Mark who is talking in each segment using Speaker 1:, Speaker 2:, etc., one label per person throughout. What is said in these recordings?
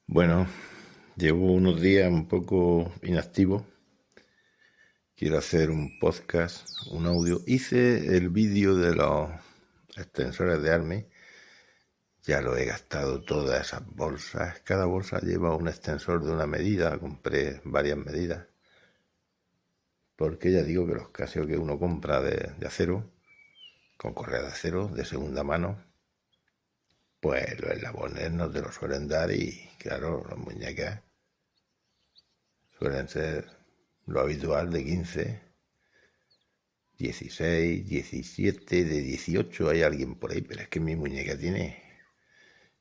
Speaker 1: Bueno, llevo unos días un poco inactivo. Quiero hacer un podcast, un audio. Hice el vídeo de los extensores de Army. Ya lo he gastado todas esas bolsas. Cada bolsa lleva un extensor de una medida. Compré varias medidas. Porque ya digo que los Casio que uno compra de acero, con correa de acero, de segunda mano, pues los eslabones no te los suelen dar y claro, las muñecas suelen ser lo habitual de 15, 16, 17, de 18 hay alguien por ahí, pero es que mi muñeca tiene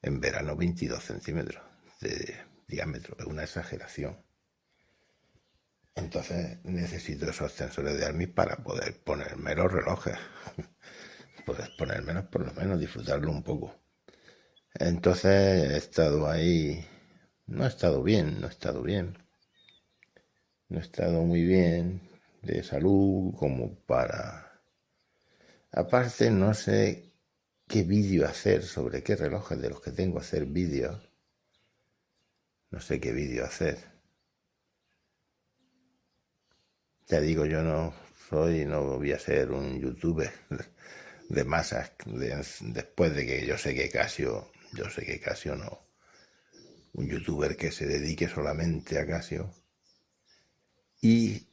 Speaker 1: en verano 22 centímetros de diámetro, es una exageración. Entonces necesito esos extensores de Armis para poder ponerme los relojes, poder ponérmelos por lo menos, disfrutarlo un poco. Entonces he estado ahí, no he estado bien, no he estado muy bien de salud como para... Aparte no sé qué vídeo hacer, sobre qué relojes de los que tengo hacer vídeos. No sé qué vídeo hacer. Ya digo, yo no voy a ser un youtuber de masas después de que yo sé que Casio no, un youtuber que se dedique solamente a Casio y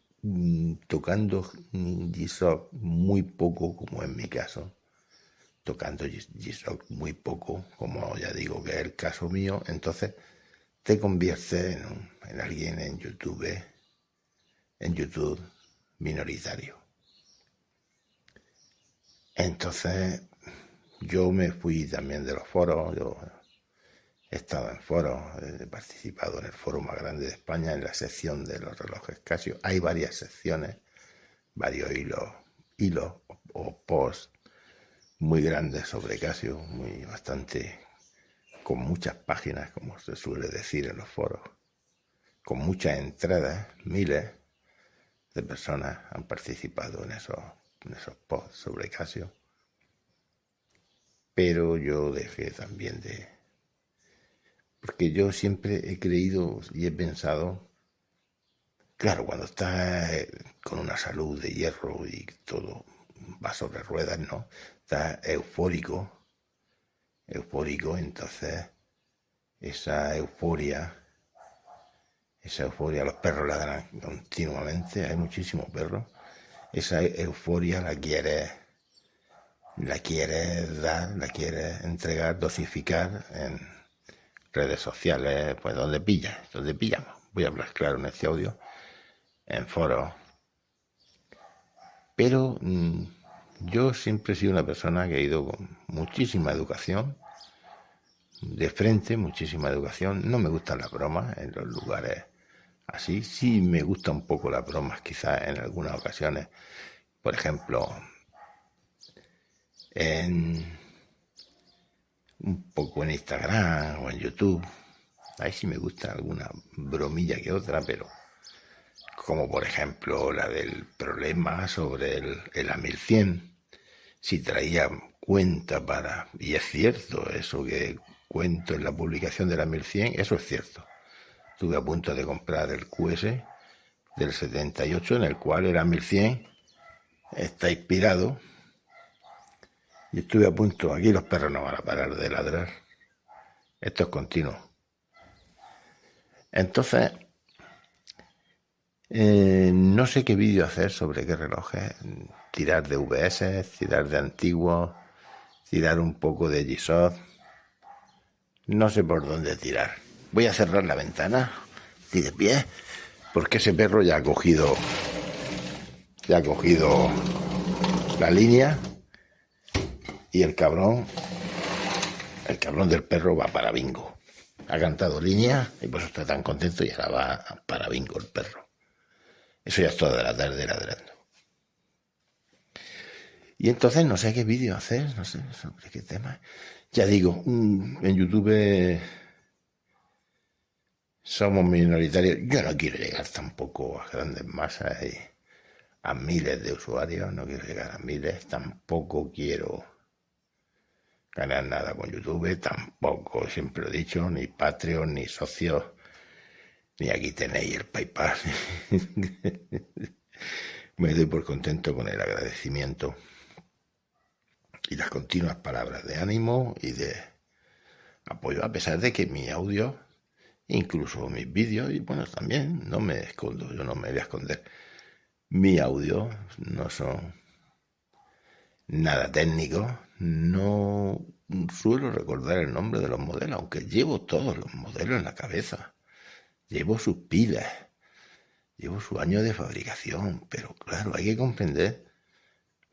Speaker 1: tocando G-Shock muy poco, como en mi caso, tocando G-Shock muy poco, como ya digo que es el caso mío, entonces te conviertes en alguien en YouTube minoritario. Entonces yo me fui también de los foros, yo he estado en foros, he participado en el foro más grande de España, en la sección de los relojes Casio. Hay varias secciones, varios hilos o posts muy grandes sobre Casio, bastante, con muchas páginas, como se suele decir en los foros, con muchas entradas, miles de personas han participado en esos posts sobre Casio. Pero yo dejé también de... Porque yo siempre he creído y he pensado, claro, cuando estás con una salud de hierro y todo va sobre ruedas, ¿no? Estás eufórico, entonces esa euforia, los perros ladran continuamente, hay muchísimos perros, esa euforia la quieres dar, la quieres entregar, dosificar en redes sociales, pues donde pillamos. Voy a hablar claro en este audio, en foros. Pero yo siempre he sido una persona que ha ido con muchísima educación, de frente, muchísima educación. No me gustan las bromas en los lugares así. Sí me gustan un poco las bromas, quizás en algunas ocasiones. Por ejemplo, en un poco en Instagram o en YouTube. Ahí sí me gusta alguna bromilla que otra, pero como por ejemplo la del problema sobre el A1100, si traía cuenta para... Y es cierto, eso que cuento en la publicación de la 1100, eso es cierto. Estuve a punto de comprar el QS del 78, en el cual el A1100 está inspirado. Y estuve a punto, aquí los perros no van a parar de ladrar. Esto es continuo. Entonces, no sé qué vídeo hacer sobre qué relojes. Tirar de VS, tirar de antiguos, tirar un poco de G-Shock. No sé por dónde tirar. Voy a cerrar la ventana, y de pie, porque ese perro ya ha cogido la línea y el cabrón del perro va para bingo. Ha cantado línea y por eso está tan contento y ahora va para bingo el perro. Eso ya es toda la tarde ladrando. Y entonces no sé qué vídeo hacer, no sé sobre qué tema. Ya digo, en YouTube somos minoritarios. Yo no quiero llegar tampoco a grandes masas y a miles de usuarios, no quiero llegar a miles, tampoco quiero ganar nada con YouTube, tampoco, siempre lo he dicho, ni Patreon, ni socios, ni aquí tenéis el PayPal. Me doy por contento con el agradecimiento y las continuas palabras de ánimo y de apoyo, a pesar de que mi audio, incluso mis vídeos, y bueno, también no me escondo, yo no me voy a esconder, mi audio no son nada técnicos, no suelo recordar el nombre de los modelos, aunque llevo todos los modelos en la cabeza, llevo sus pilas, llevo su año de fabricación, pero claro, hay que comprender,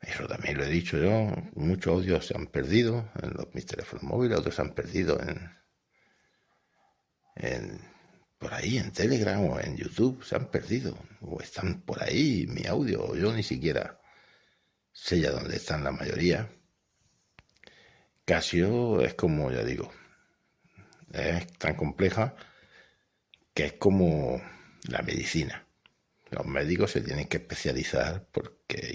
Speaker 1: eso también lo he dicho yo, muchos audios se han perdido en mis teléfonos móviles, otros se han perdido por ahí en Telegram o en YouTube, se han perdido, o están por ahí mi audio, yo ni siquiera sé ya dónde están la mayoría. Casio es como, ya digo, es tan compleja que es como la medicina. Los médicos se tienen que especializar porque es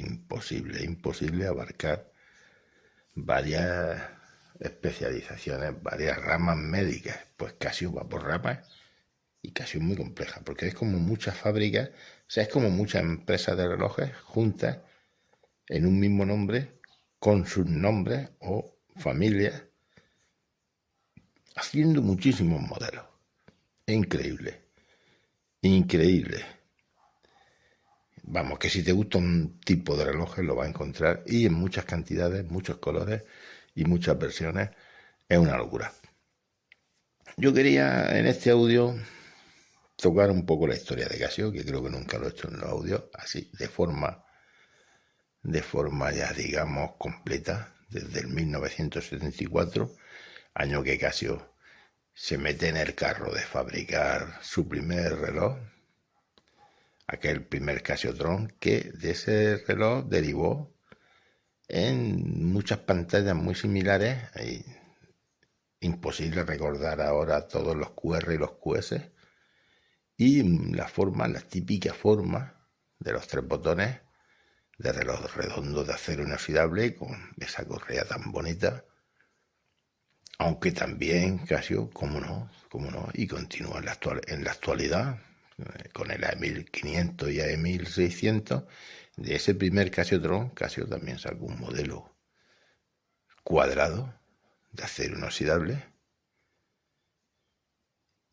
Speaker 1: imposible abarcar varias especializaciones, varias ramas médicas. Pues Casio va por ramas y Casio es muy compleja porque es como muchas fábricas, o sea, es como muchas empresas de relojes juntas en un mismo nombre con sus nombres o familias haciendo muchísimos modelos. Es increíble. Increíble. Vamos, que si te gusta un tipo de relojes lo vas a encontrar y en muchas cantidades, muchos colores y muchas versiones. Es una locura. Yo quería en este audio tocar un poco la historia de Casio, que creo que nunca lo he hecho en los audios, así, de forma ya, digamos, completa, desde el 1974, año que Casio se mete en el carro de fabricar su primer reloj, aquel primer Casiotron, que de ese reloj derivó en muchas pantallas muy similares, imposible recordar ahora todos los QR y los QS, y la típica forma de los 3 botones de reloj redondo de acero inoxidable con esa correa tan bonita, aunque también Casio, como no, y continúa en la actualidad con el A1500 y A1600. De ese primer Casiotron, Casio también sacó un modelo cuadrado de acero inoxidable,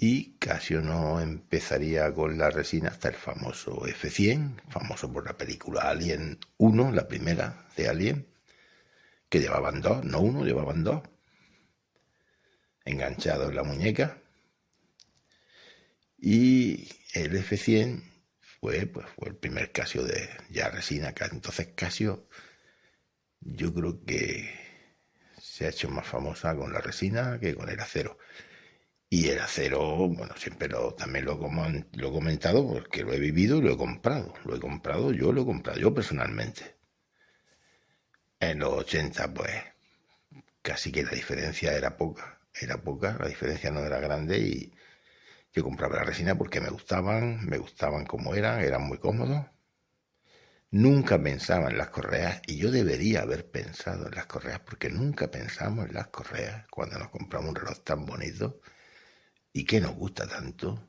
Speaker 1: y Casio no empezaría con la resina hasta el famoso F100, famoso por la película Alien 1, la primera de Alien, que llevaban dos, no uno, llevaban dos, enganchados en la muñeca. Y el F100 fue el primer Casio de ya resina. Entonces Casio, yo creo que se ha hecho más famosa con la resina que con el acero. Y el acero, bueno, siempre también lo he comentado porque lo he vivido y lo he comprado. Yo lo he comprado yo personalmente. En los 80, pues, casi que la diferencia era poca, la diferencia no era grande y yo compraba la resina porque me gustaban como eran muy cómodos. Nunca pensaba en las correas y yo debería haber pensado en las correas porque nunca pensamos en las correas cuando nos compramos un reloj tan bonito y que nos gusta tanto.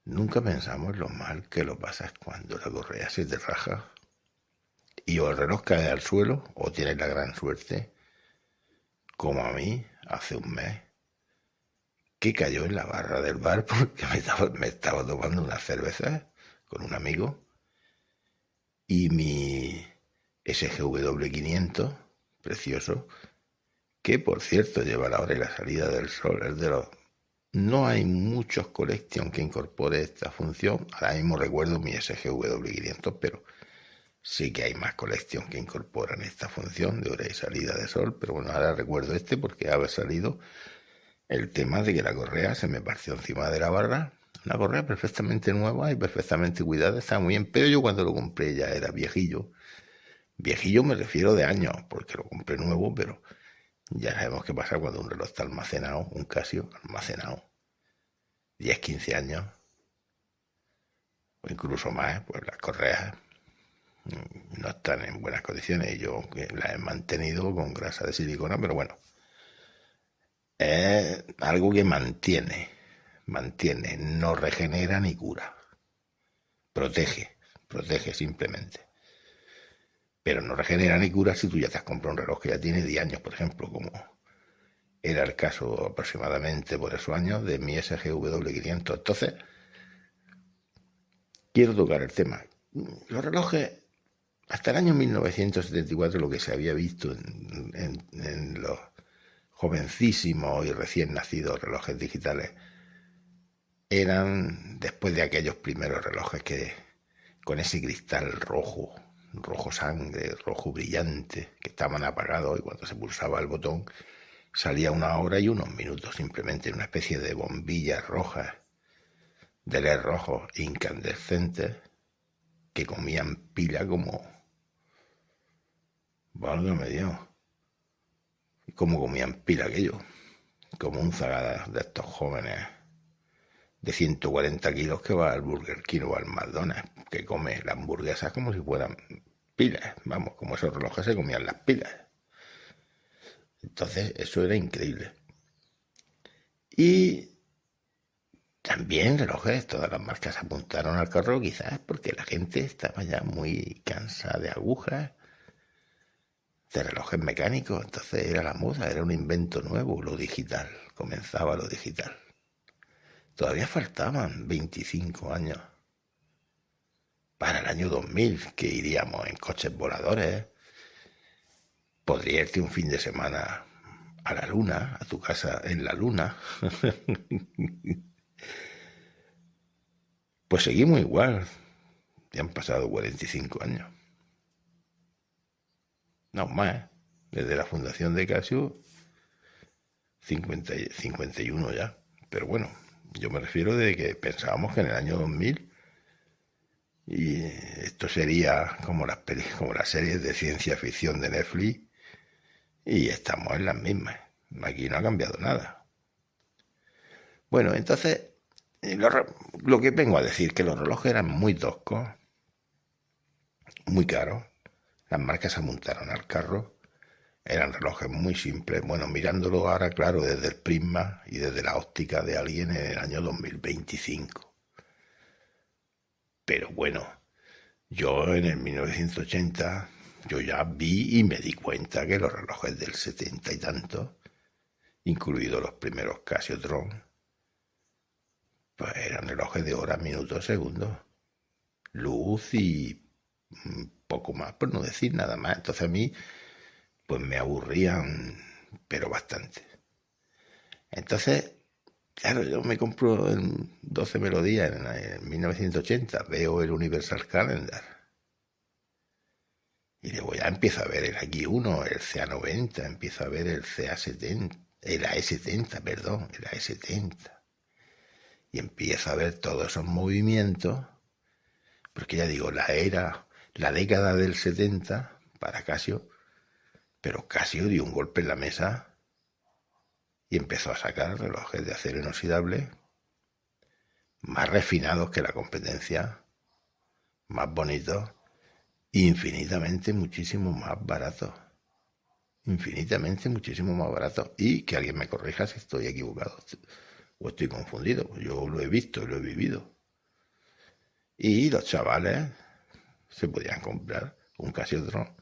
Speaker 1: Nunca pensamos lo mal que lo pasas cuando la correa se te raja y o el reloj cae al suelo o tienes la gran suerte, como a mí hace un mes, que cayó en la barra del bar porque me estaba tomando unas cervezas con un amigo y mi SGW500, precioso, que por cierto lleva la hora y la salida del sol, es de los... No hay muchos collection que incorpore esta función. Ahora mismo recuerdo mi SGW500, pero sí que hay más collection que incorporan esta función de hora y salida de sol. Pero bueno, ahora recuerdo este porque ha salido el tema de que la correa se me partió encima de la barra. Una correa perfectamente nueva y perfectamente cuidada, está muy bien. Pero yo cuando lo compré ya era viejillo. Viejillo me refiero de años, porque lo compré nuevo, pero... Ya sabemos qué pasa cuando un reloj está almacenado, un Casio almacenado 10, 15 años, o incluso más, pues las correas no están en buenas condiciones y yo las he mantenido con grasa de silicona, pero bueno, Es algo que mantiene, no regenera ni cura. Protege simplemente. Pero no regenera ni cura si tú ya te has comprado un reloj que ya tiene 10 años, por ejemplo, como era el caso aproximadamente por esos años de mi SGW500. Entonces, quiero tocar el tema. Los relojes, hasta el año 1974, lo que se había visto en los jovencísimos y recién nacidos relojes digitales, eran después de aquellos primeros relojes que con ese cristal rojo sangre, rojo brillante, que estaban apagados y cuando se pulsaba el botón salía 1 hora y unos minutos, simplemente una especie de bombillas rojas, de LED rojos incandescentes, que comían pila como... Válgame Dios. ¿Cómo comían pila aquello? Como un zagada de estos jóvenes de 140 kilos que va al Burger King o al McDonald's, que come las hamburguesas como si fueran pilas, vamos, como esos relojes se comían las pilas. Entonces eso era increíble. Y también relojes, todas las marcas apuntaron al carro, quizás porque la gente estaba ya muy cansada de agujas, de relojes mecánicos, entonces era la moda, era un invento nuevo, lo digital, comenzaba lo digital. Todavía faltaban 25 años para el año 2000, que iríamos en coches voladores. Podría irte un fin de semana a la luna, a tu casa en la luna. Pues seguimos igual. Ya han pasado 45 años. No más. Desde la fundación de Casio, 51 ya. Pero bueno, yo me refiero de que pensábamos que en el año 2000 y esto sería como las series de ciencia ficción de Netflix, y estamos en las mismas. Aquí no ha cambiado nada. Bueno, entonces, lo que vengo a decir, que los relojes eran muy toscos, muy caros. Las marcas se amontaron al carro. Eran relojes muy simples. Bueno, mirándolo ahora, claro, desde el prisma y desde la óptica de alguien en el año 2025. Pero bueno, yo en el 1980, yo ya vi y me di cuenta que los relojes del 70 y tanto, incluidos los primeros Casiotron, pues eran relojes de hora, minutos, segundos, luz y poco más, por no decir nada más. Entonces a mí, pues me aburrían, pero bastante. Entonces, claro, yo me compro en 12 melodías en 1980, veo el Universal Calendar. Y luego ya empiezo a ver el X1, el CA90, empiezo a ver el CA70, el AE70, perdón, el AE70. Y empiezo a ver todos esos movimientos, porque ya digo, la década del 70 para Casio, pero Casio dio un golpe en la mesa y empezó a sacar relojes de acero inoxidable más refinados que la competencia, más bonitos, infinitamente muchísimo más baratos. Infinitamente muchísimo más baratos. Y que alguien me corrija si estoy equivocado o estoy confundido. Yo lo he visto, lo he vivido. Y los chavales se podían comprar un Casiotron,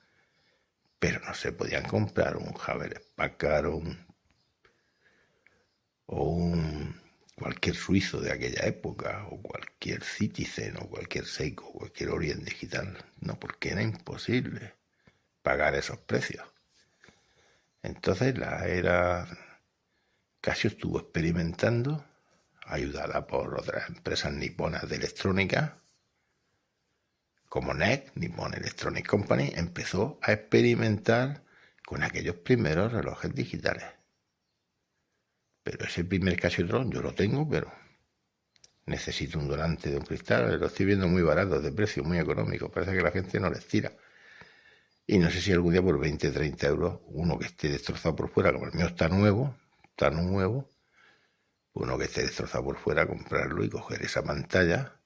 Speaker 1: pero no se podían comprar un Javel Packard o un cualquier suizo de aquella época, o cualquier Citizen, o cualquier Seiko, o cualquier Orient Digital. No, porque era imposible pagar esos precios. Entonces la era Casio estuvo experimentando, ayudada por otras empresas niponas de electrónica, como NEC, Nippon Electronic Company, empezó a experimentar con aquellos primeros relojes digitales. Pero ese primer Casiotron yo lo tengo, pero necesito un donante de un cristal. Lo estoy viendo muy barato, de precio, muy económico. Parece que la gente no les tira. Y no sé si algún día por 20, 30 euros, uno que esté destrozado por fuera, como el mío está nuevo, uno que esté destrozado por fuera, comprarlo y coger esa pantalla.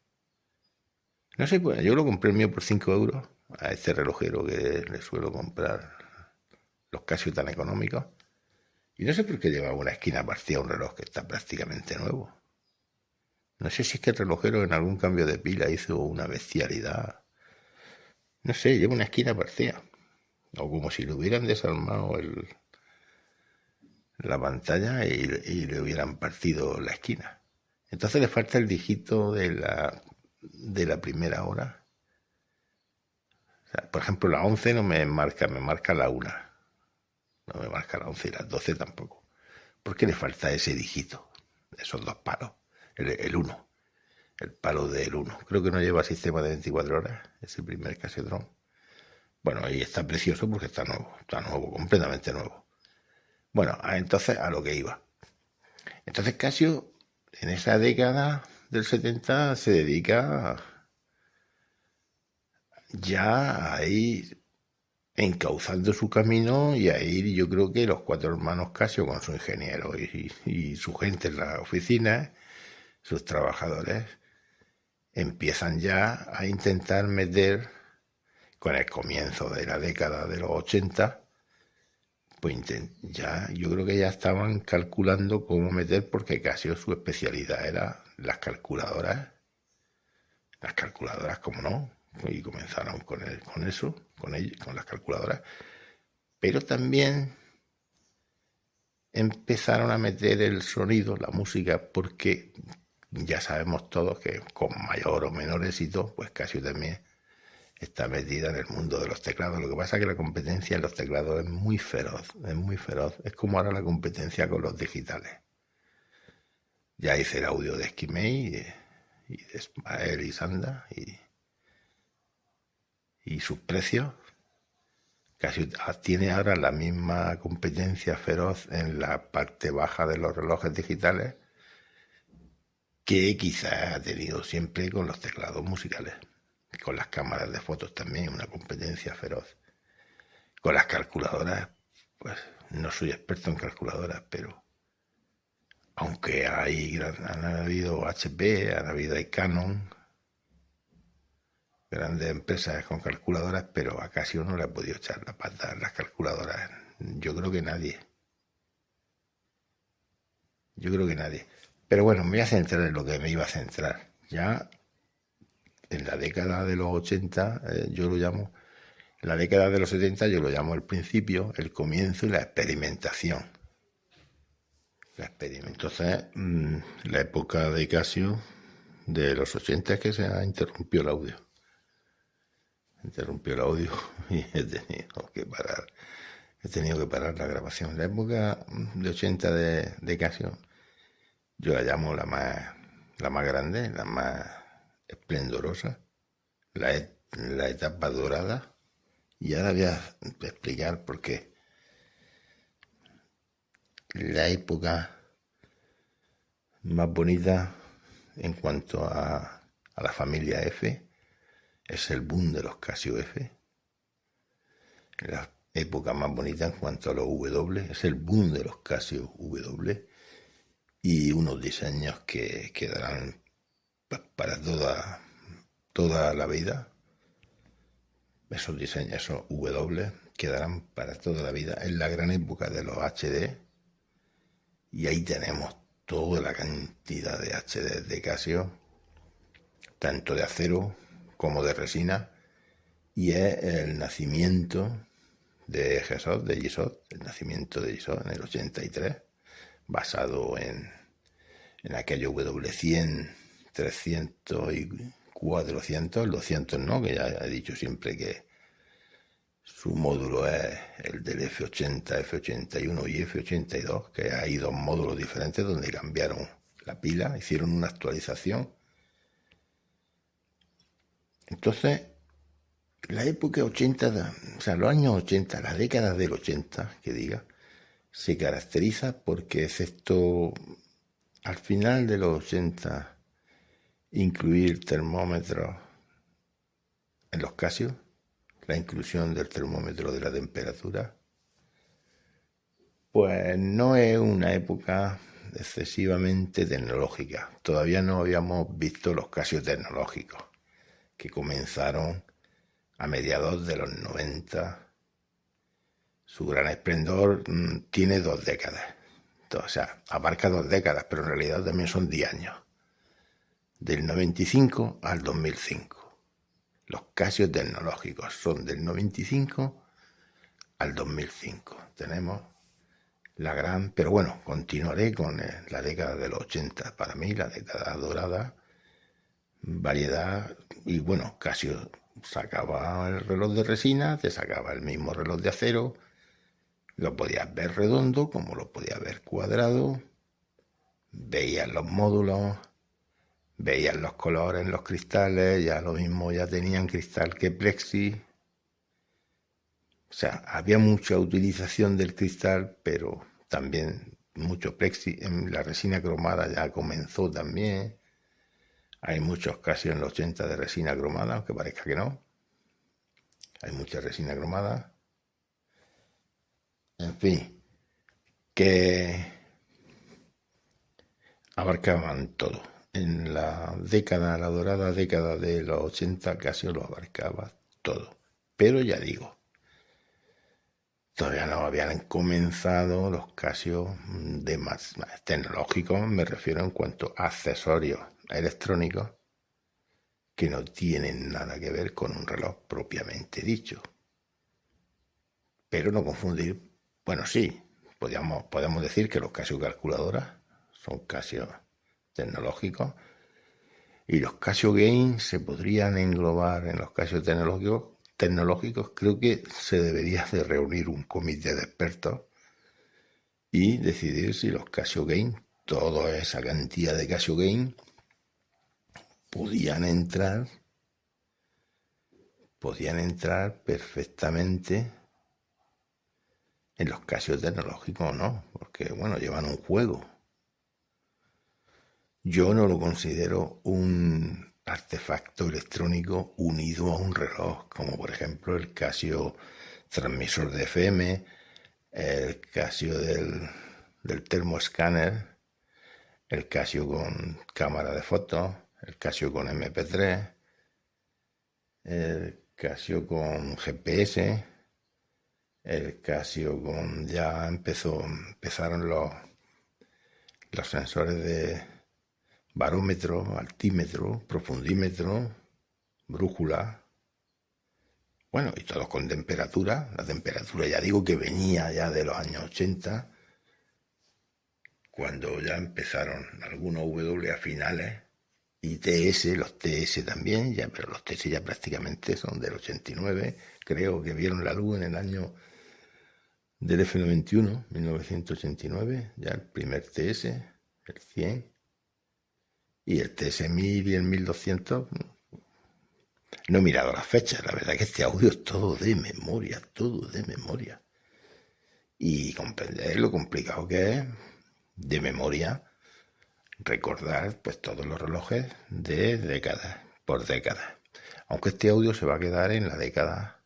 Speaker 1: No sé, pues yo lo compré el mío por 5 euros a este relojero que le suelo comprar los Casio tan económicos. Y no sé por qué lleva una esquina partida un reloj que está prácticamente nuevo. No sé si es que el relojero en algún cambio de pila hizo una bestialidad. No sé, lleva una esquina partida. O como si le hubieran desarmado la pantalla y le hubieran partido la esquina. Entonces le falta el dígito de la primera hora. O sea, por ejemplo, la 11 no me marca, me marca la 1. No me marca la 11 y las 12 tampoco. ¿Por qué le falta ese dígito? Esos dos palos. El 1. El palo del 1. Creo que no lleva sistema de 24 horas. Es el primer Casiodrome. Bueno, ahí está precioso porque está nuevo, completamente nuevo. Bueno, entonces a lo que iba. Entonces Casio, en esa década del 70, se dedica ya a ir encauzando su camino y a ir, yo creo que los 4 hermanos Casio con su ingeniero y su gente en la oficina, sus trabajadores, empiezan ya a intentar meter, con el comienzo de la década de los 80, pues ya, yo creo que ya estaban calculando cómo meter, porque Casio su especialidad era las calculadoras, como no, y comenzaron con eso, con las calculadoras, pero también empezaron a meter el sonido, la música, porque ya sabemos todos que con mayor o menor éxito, pues Casio también está metida en el mundo de los teclados. Lo que pasa es que la competencia en los teclados es muy feroz, es muy feroz. Es como ahora la competencia con los digitales. Ya hice el audio de Esquimei y de Ismael y Sanda y sus precios. Casi tiene ahora la misma competencia feroz en la parte baja de los relojes digitales que quizás ha tenido siempre con los teclados musicales. Con las cámaras de fotos también, una competencia feroz. Con las calculadoras, pues no soy experto en calculadoras, pero aunque han habido HP, han habido Canon, grandes empresas con calculadoras, pero a Casio no le ha podido echar la pata en las calculadoras. Yo creo que nadie. Pero bueno, me voy a centrar en lo que me iba a centrar. Ya en la década de los 80, yo lo llamo, en la década de los 70 yo lo llamo el principio, el comienzo y la experimentación. Entonces, la época de Casio de los 80 es que se ha interrumpido el audio. Y he tenido que parar la grabación. La época de 80 de Casio, yo la llamo la más grande, la más esplendorosa, la etapa dorada. Y ahora voy a explicar por qué. La época más bonita en cuanto a la familia F es el boom de los Casio F. La época más bonita en cuanto a los W es el boom de los Casio W, y unos diseños que quedarán para toda la vida. Esos diseños, esos W, quedarán para toda la vida. Es la gran época de los HD, y ahí tenemos toda la cantidad de HD de Casio, tanto de acero como de resina, y es el nacimiento de Gesot, el nacimiento de Gisot en el 83, basado en aquello W100, 300 y 400, el 200 no, que ya he dicho siempre que su módulo es el del F80, F81 y F82, que hay 2 módulos diferentes donde cambiaron la pila, hicieron una actualización. Entonces, la época 80, o sea, los años 80, las décadas del 80, que diga, se caracteriza porque, excepto al final de los 80, incluir termómetros en los Casios, la inclusión del termómetro de la temperatura, pues no es una época excesivamente tecnológica. Todavía no habíamos visto los Casio tecnológicos, que comenzaron a mediados de los 90 Su gran esplendor tiene 2 décadas. O sea, abarca 2 décadas, pero en realidad también son 10 años. Del 95 al 2005. Los Casio tecnológicos son del 95 al 2005. Tenemos la gran... Pero bueno, continuaré con la década de los 80. Para mí, la década dorada, variedad. Y bueno, Casio sacaba el reloj de resina, te sacaba el mismo reloj de acero. Lo podías ver redondo, como lo podías ver cuadrado. Veías los módulos, veías los colores en los cristales, ya lo mismo, ya tenían cristal que plexi. O sea, había mucha utilización del cristal, pero también mucho plexi. En la resina cromada ya comenzó también. Hay muchos Casio en los 80 de resina cromada, aunque parezca que no. Hay mucha resina cromada. En fin, que abarcaban todo. En la dorada década de los 80, Casio lo abarcaba todo. Pero ya digo, todavía no habían comenzado los Casio de más tecnológicos, me refiero en cuanto a accesorios electrónicos que no tienen nada que ver con un reloj propiamente dicho. Pero no confundir, bueno, sí, podemos decir que los Casio calculadoras son Casio tecnológicos y los Casio Game se podrían englobar en los Casio tecnológicos. Creo que se debería de reunir un comité de expertos y decidir si los Casio Game, toda esa cantidad de Casio Game, podían entrar perfectamente en los Casio tecnológicos o no, porque bueno, llevan un juego. Yo no lo considero un artefacto electrónico unido a un reloj, como por ejemplo el Casio transmisor de FM, el Casio del termoscáner, el Casio con cámara de fotos, el Casio con MP3, el Casio con GPS, el Casio con... Ya empezaron los sensores de barómetro, altímetro, profundímetro, brújula. Bueno, y todos con temperatura. La temperatura ya digo que venía ya de los años 80, cuando ya empezaron algunos W a finales, y TS, los TS también, ya, pero los TS ya prácticamente son del 89. Creo que vieron la luz en el año del F91, 1989, ya el primer TS, el 100. Y el TS1000 y el 1200, no he mirado las fechas, la verdad que este audio es todo de memoria, Y comprender lo complicado que es, de memoria, recordar pues todos los relojes de décadas, por décadas. Aunque este audio se va a quedar en la década,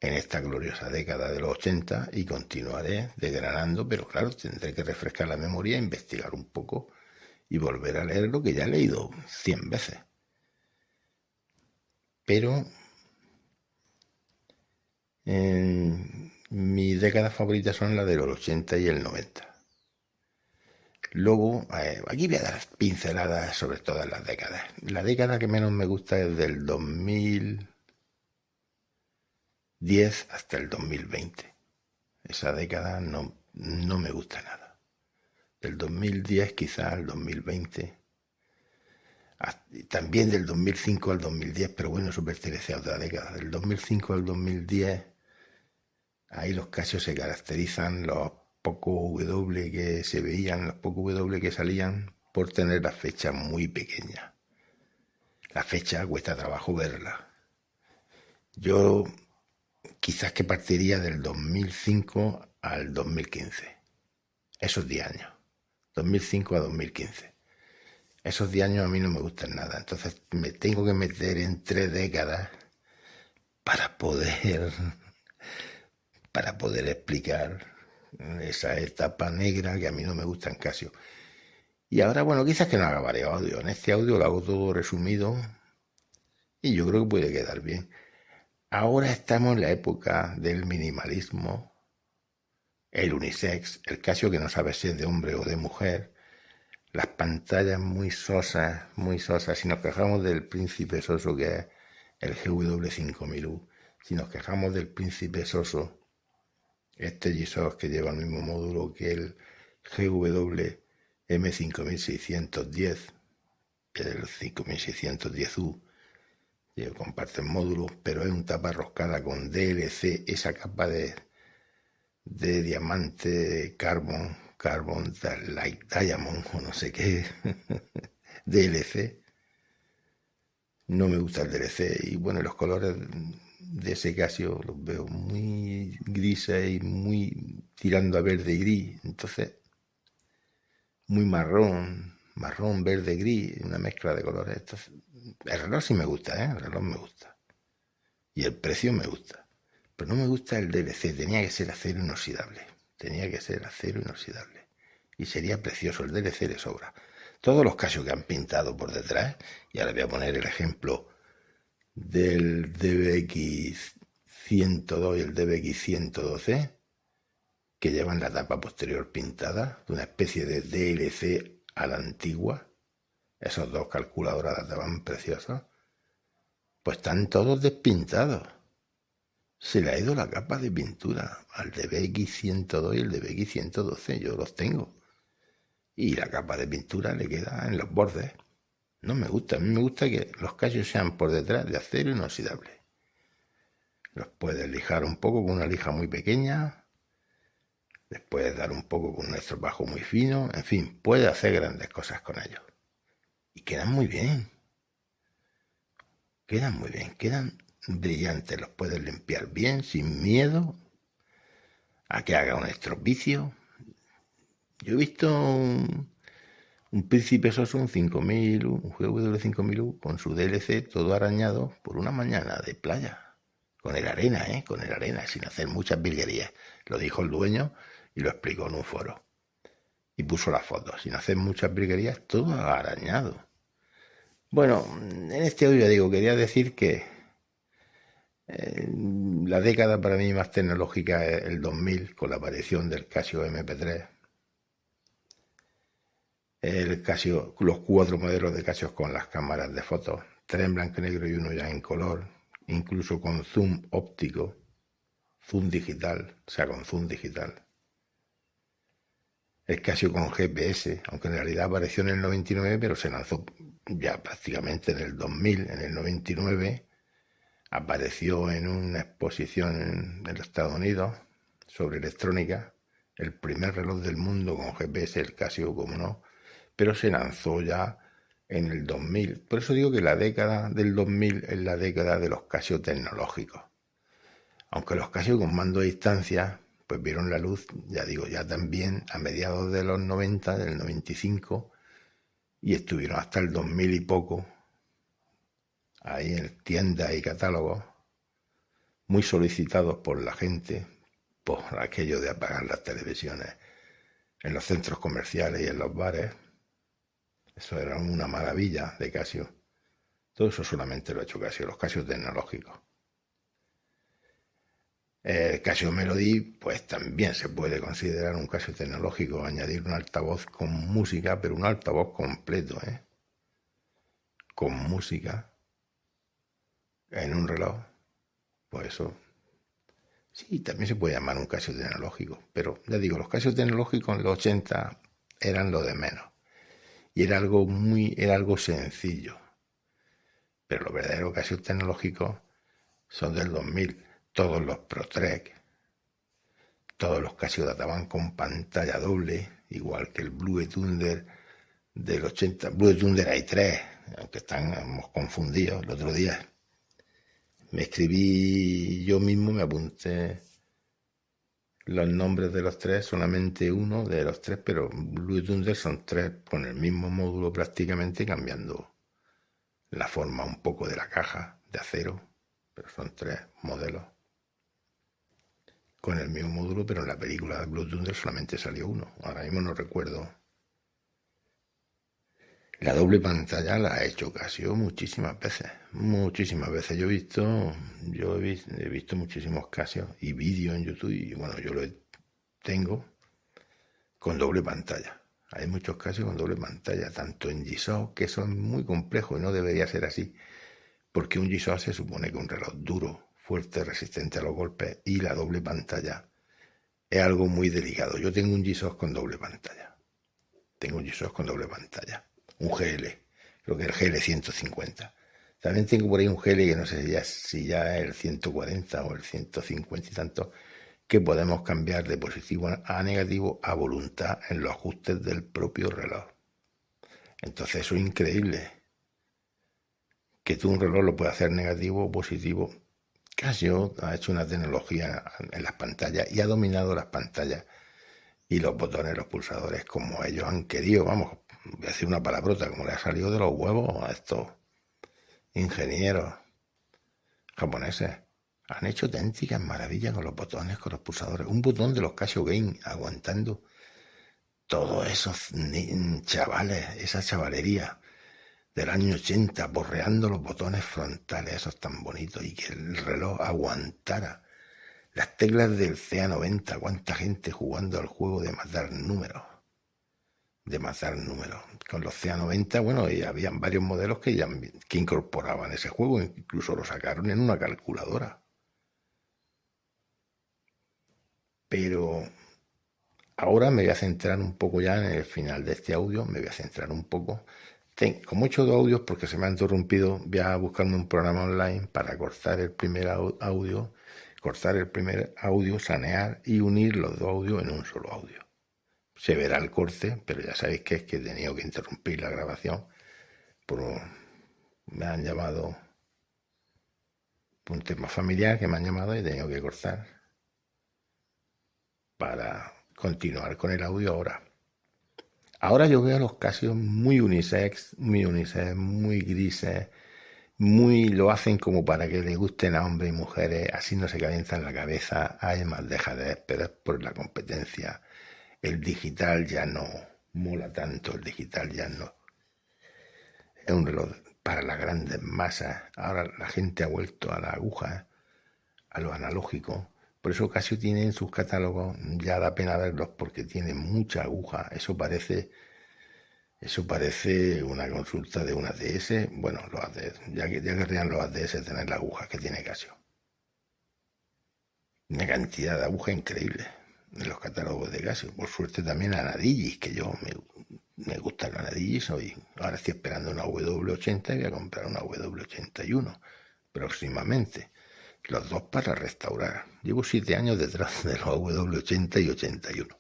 Speaker 1: en esta gloriosa década de los 80, y continuaré desgranando, pero claro, tendré que refrescar la memoria, investigar un poco y volver a leer lo que ya he leído 100 veces. Pero mis décadas favoritas son las de los 80 y el 90. Luego, aquí voy a dar pinceladas sobre todas las décadas. La década que menos me gusta es del 2010 hasta el 2020. Esa década no me gusta nada. Del 2010 quizás al 2020. También del 2005 al 2010, pero bueno, eso pertenece a otra década. Del 2005 al 2010, ahí los Casio se caracterizan, los pocos W que se veían, los pocos W que salían, por tener las fechas muy pequeñas. La fecha cuesta trabajo verla. Yo quizás que partiría del 2005 al 2015. Esos 10 años. 2005 a 2015. Esos 10 años a mí no me gustan nada. Entonces me tengo que meter en 3 décadas para poder explicar esa etapa negra que a mí no me gusta en Casio. Y ahora, bueno, quizás que no haga varios audios. En este audio lo hago todo resumido y yo creo que puede quedar bien. Ahora estamos en la época del minimalismo, el unisex, el Casio que no sabe si es de hombre o de mujer, las pantallas muy sosas, muy sosas. Si nos quejamos del príncipe soso que es el GW5000U, si nos quejamos del príncipe soso, este G-SOC que lleva el mismo módulo que el GW-M5610, el 5610U, comparten módulos, pero es un tapa roscada con DLC, esa capa de diamante carbon light diamond o no sé qué, DLC. No me gusta el DLC y bueno, los colores de ese Casio los veo muy grises y muy tirando a verde y gris, entonces muy marrón, verde, gris, una mezcla de colores. Entonces, el reloj sí me gusta, el reloj me gusta y el precio me gusta, pero no me gusta el DLC, tenía que ser acero inoxidable, tenía que ser acero inoxidable y sería precioso, el DLC de sobra. Todos los Casio que han pintado por detrás, y ahora voy a poner el ejemplo del DBX 102 y el DBX 112, que llevan la tapa posterior pintada, de una especie de DLC a la antigua. Esos dos calculadoras estaban preciosos. Pues están todos despintados. Se le ha ido la capa de pintura al DBX 102 y el DBX 112. Yo los tengo. Y la capa de pintura le queda en los bordes. No me gusta. A mí me gusta que los Casios sean por detrás de acero inoxidable. Los puedes lijar un poco con una lija muy pequeña. Les puedes dar un poco con un estropajo muy fino. En fin, puedes hacer grandes cosas con ellos. Y quedan muy bien. Quedan muy bien. Quedan brillantes. Los puedes limpiar bien, sin miedo a que haga un estropicio. Yo he visto un príncipe soso, un 5000, un GW5000 con su DLC todo arañado por una mañana de playa. Con el arena, con el arena, sin hacer muchas virguerías. Lo dijo el dueño y lo explicó en un foro. Y puso las fotos, sin hacer muchas virguerías, todo arañado. Bueno, en este audio digo, quería decir que la década para mí más tecnológica es el 2000, con la aparición del Casio MP3. El Casio, los 4 modelos de Casio con las cámaras de fotos, 3 en blanco y negro y uno ya en color, incluso con zoom óptico, zoom digital, o sea, con zoom digital. El Casio con GPS, aunque en realidad apareció en el 99, pero se lanzó ya prácticamente en el 2000. En el 99 apareció en una exposición en los Estados Unidos sobre electrónica, el primer reloj del mundo con GPS, el Casio, como no, pero se lanzó ya en el 2000. Por eso digo que la década del 2000 es la década de los Casio tecnológicos. Aunque los Casio con mando a distancia pues vieron la luz, ya digo, ya también a mediados de los 90, del 95, y estuvieron hasta el 2000 y poco, ahí en tiendas y catálogos, muy solicitados por la gente, por aquello de apagar las televisiones en los centros comerciales y en los bares. Eso era una maravilla de Casio. Todo eso solamente lo ha hecho Casio, los Casio tecnológicos. El Casio Melody, pues también se puede considerar un Casio tecnológico, añadir un altavoz con música, pero un altavoz completo, con música en un reloj. Pues eso, sí, también se puede llamar un Casio tecnológico, pero ya digo, los Casios tecnológicos en los 80 eran lo de menos. Y era algo sencillo. Pero los verdaderos Casios tecnológicos son del 2000. Todos los ProTrek, todos los Casio databan con pantalla doble, igual que el Blue Thunder del 80. Blue Thunder hay 3, aunque estamos confundidos. El otro día me escribí yo mismo, me apunté los nombres de los 3, solamente uno de los 3, pero Blue Thunder son 3 con el mismo módulo prácticamente, cambiando la forma un poco de la caja de acero, pero son 3 modelos con el mismo módulo, pero en la película de Blue Thunder solamente salió uno. Ahora mismo no recuerdo La doble pantalla la ha hecho Casio muchísimas veces, muchísimas veces. He visto muchísimos Casios y vídeos en YouTube y bueno, tengo con doble pantalla. Hay muchos Casios con doble pantalla, tanto en G-Shock, que eso es muy complejo y no debería ser así, porque un G-Shock se supone que un reloj duro, fuerte, resistente a los golpes, y la doble pantalla es algo muy delicado. Yo tengo un G-Shock con doble pantalla. Tengo un G-Shock con doble pantalla. Un GL, creo que el GL 150. También tengo por ahí un GL que no sé si ya es el 140 o el 150 y tanto, que podemos cambiar de positivo a negativo a voluntad en los ajustes del propio reloj. Entonces eso es increíble. Que tú un reloj lo puedas hacer negativo o positivo. Casio ha hecho una tecnología en las pantallas y ha dominado las pantallas y los botones, los pulsadores, como ellos han querido. Vamos, voy a decir una palabrota, como le ha salido de los huevos a estos ingenieros japoneses. Han hecho auténticas maravillas con los botones, con los pulsadores. Un botón de los Casio Game aguantando todos esos chavales, esa chavalería del año 80, borreando los botones frontales, esos tan bonitos, y que el reloj aguantara. Las teclas del CA90, cuánta gente jugando al juego de matar números. Con los CA90, bueno, y habían varios modelos que incorporaban ese juego, incluso lo sacaron en una calculadora. Pero ahora me voy a centrar un poco ya en el final de este audio, me voy a centrar un poco. Como he hecho dos audios porque se me ha interrumpido, voy a buscarme un programa online para cortar el primer audio, sanear y unir los dos audios en un solo audio. Se verá el corte, pero ya sabéis que es que he tenido que interrumpir la grabación. Me han llamado por un tema familiar que me han llamado y he tenido que cortar para continuar con el audio ahora. Ahora yo veo a los Casio muy unisex, muy grises, lo hacen como para que les gusten a hombres y mujeres, así no se calientan la cabeza, hay más dejadez, pero es por la competencia. El digital ya no mola tanto, el digital ya no. Es un reloj para las grandes masas. Ahora la gente ha vuelto a la aguja, a lo analógico. Por eso Casio tiene en sus catálogos, ya da pena verlos porque tiene mucha aguja. Eso parece una consulta de un ATS. Bueno, los ATS, ya querrían los ATS tener las agujas que tiene Casio. Una cantidad de aguja increíble en los catálogos de Casio. Por suerte también Anadillis, que me gustan los Anadillis. Ahora estoy esperando una W80 y voy a comprar una W81 próximamente. Los dos para restaurar. Llevo 7 años detrás de los W80 y 81.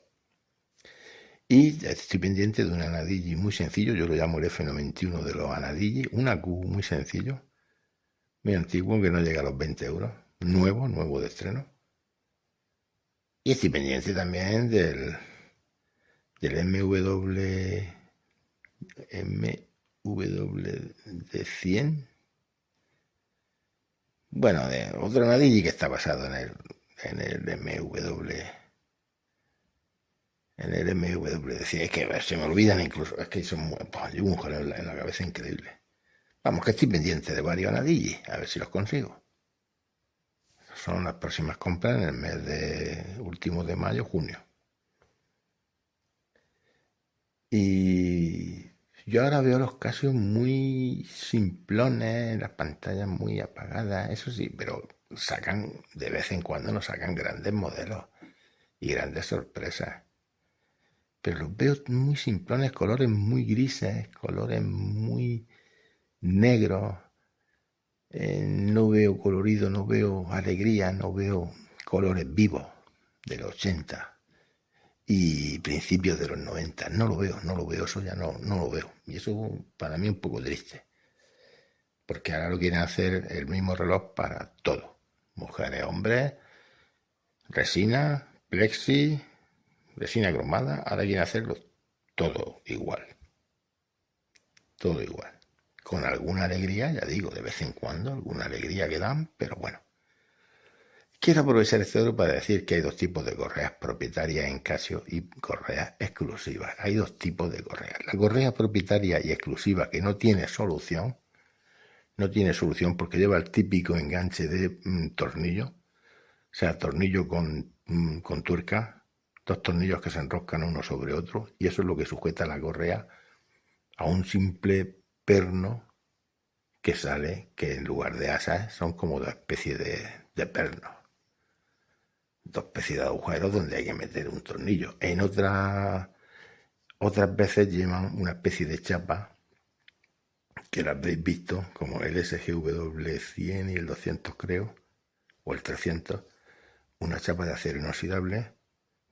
Speaker 1: Y estoy pendiente de un Anadilli muy sencillo, yo lo llamo el F91 de los Anadilli, una Q muy sencillo, muy antiguo, que no llega a los 20 euros, nuevo de estreno. Y estoy pendiente también del MW de 100. Bueno, de otro Anadilli que está basado en el MW. En el MW decía, es que se me olvidan incluso, es que son llevo un jaleo en la cabeza increíble. Vamos, que estoy pendiente de varios Anadilli, a ver si los consigo. Son las próximas compras en el mes último de mayo, junio. Y yo ahora veo los Casio muy simplones, las pantallas muy apagadas, eso sí, pero de vez en cuando nos sacan grandes modelos y grandes sorpresas. Pero los veo muy simplones, colores muy grises, colores muy negros. No veo colorido, no veo alegría, no veo colores vivos de los 80 y principios de los 90. No lo veo, eso ya no lo veo. Y eso para mí es un poco triste. Porque ahora lo quieren hacer el mismo reloj para todo. Mujeres, hombres, resina, plexi, resina cromada, ahora quieren hacerlo todo igual. Todo igual. Con alguna alegría, ya digo, de vez en cuando, alguna alegría que dan, pero bueno. quiero aprovechar este audio para decir que hay dos tipos de correas propietarias en Casio y correas exclusivas. Hay dos tipos de correas. La correa propietaria y exclusiva que no tiene solución porque lleva el típico enganche de tornillo, o sea, tornillo con tuerca, dos tornillos que se enroscan uno sobre otro, y eso es lo que sujeta la correa a un simple perno que sale, que en lugar de asas son como dos especies de pernos, dos especies de agujeros donde hay que meter un tornillo. En otras veces llevan una especie de chapa que la habréis visto, como el SGW 100 y el 200 creo, o el 300, una chapa de acero inoxidable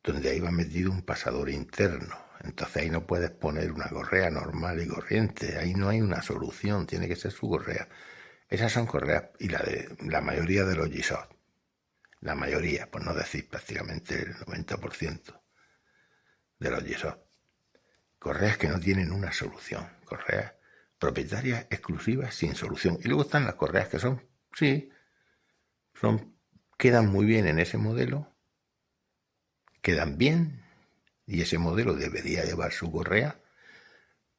Speaker 1: donde ahí va metido un pasador interno. Entonces ahí no puedes poner una correa normal y corriente, ahí no hay una solución, tiene que ser su correa. Esas son correas, y la mayoría de los G-Shock, la mayoría, por no decir prácticamente el 90% de los G-Shock, correas que no tienen una solución, correas propietarias exclusivas sin solución. Y luego están las correas que quedan muy bien en ese modelo, quedan bien, y ese modelo debería llevar su correa,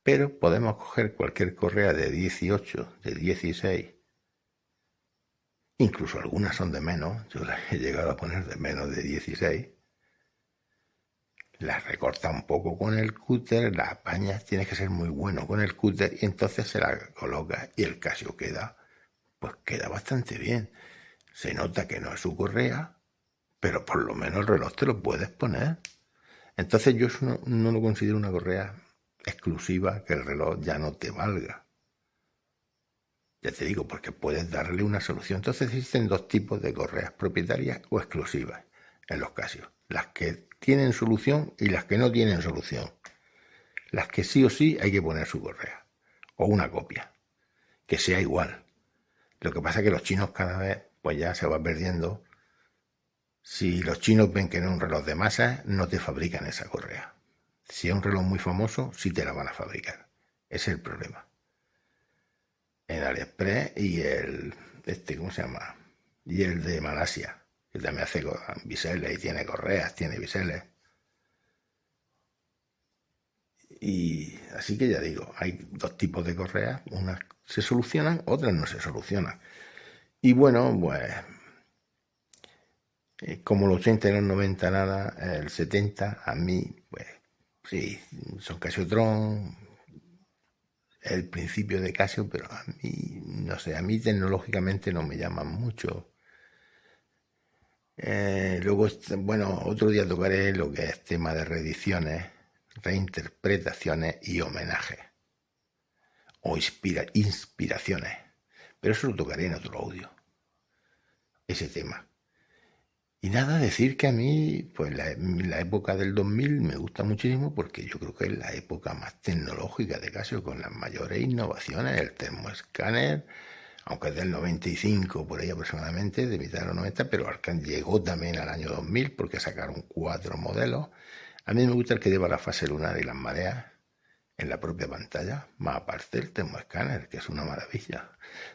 Speaker 1: pero podemos coger cualquier correa de 18, de 16, incluso algunas son de menos, yo las he llegado a poner de menos de 16, las recorta un poco con el cúter, las apañas, tienes que ser muy bueno con el cúter, y entonces se la coloca y el Casio queda bastante bien. Se nota que no es su correa, pero por lo menos el reloj te lo puedes poner. Entonces yo eso no lo considero una correa exclusiva que el reloj ya no te valga. Ya te digo, porque puedes darle una solución. Entonces existen dos tipos de correas propietarias o exclusivas en los Casio. Las que tienen solución y las que no tienen solución. Las que sí o sí hay que poner su correa. O una copia. Que sea igual. Lo que pasa es que los chinos cada vez pues ya se va perdiendo. Si los chinos ven que no es un reloj de masa, no te fabrican esa correa. Si es un reloj muy famoso, sí te la van a fabricar. Ese es el problema. En AliExpress y ¿cómo se llama? Y el de Malasia, que también hace biseles y tiene correas, tiene biseles. Y así que ya digo, hay dos tipos de correas, unas se solucionan, otras no se solucionan. Y bueno, pues como los 80 y los 90 nada, el 70 a mí, pues sí, son Casiotron, el principio de Casio, pero a mí, no sé, a mí tecnológicamente no me llaman mucho. Luego, bueno, otro día tocaré lo que es tema de reediciones, reinterpretaciones y homenajes, o inspiraciones, pero eso lo tocaré en otro audio, ese tema. Y nada, decir que a mí, pues la época del 2000 me gusta muchísimo porque yo creo que es la época más tecnológica de Casio, con las mayores innovaciones, el termoescáner, aunque es del 95 por ahí aproximadamente, de mitad de los 90, pero llegó también al año 2000 porque sacaron 4 modelos. A mí me gusta el que lleva la fase lunar y las mareas en la propia pantalla, más aparte el termoescáner, que es una maravilla.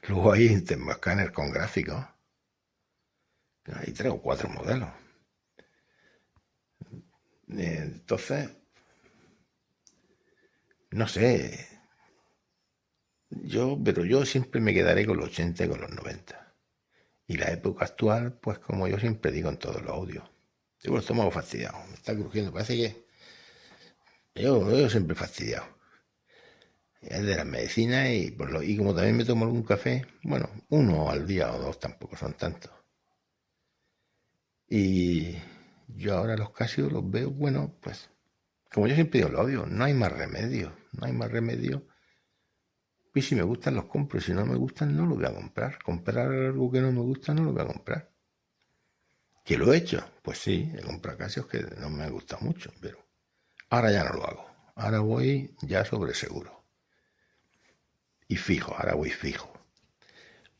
Speaker 1: Luego hay el termoescáner con gráficos. Hay 3 o 4 modelos. Entonces, no sé, pero yo siempre me quedaré con los 80 y con los 90. Y la época actual, pues como yo siempre digo en todos los audios. Yo lo estoy fastidiado, me está crujiendo, parece que yo siempre fastidiado. Es de las medicinas y como también me tomo algún café, bueno, uno al día o dos tampoco son tantos. Y yo ahora los Casio los veo, bueno, pues como yo siempre digo en los audios, no hay más remedio, no hay más remedio. Y si me gustan los compro, y si no me gustan no lo voy a comprar. Comprar algo que no me gusta no lo voy a comprar. ¿Que lo he hecho? Pues sí, he comprado Casios que no me gusta mucho, pero ahora ya no lo hago. Ahora voy ya sobre seguro. Y fijo, ahora voy fijo.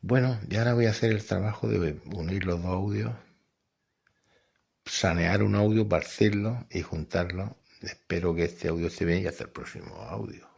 Speaker 1: Bueno, y ahora voy a hacer el trabajo de unir los dos audios, sanear un audio, partirlo y juntarlo. Espero que este audio esté bien y hasta el próximo audio.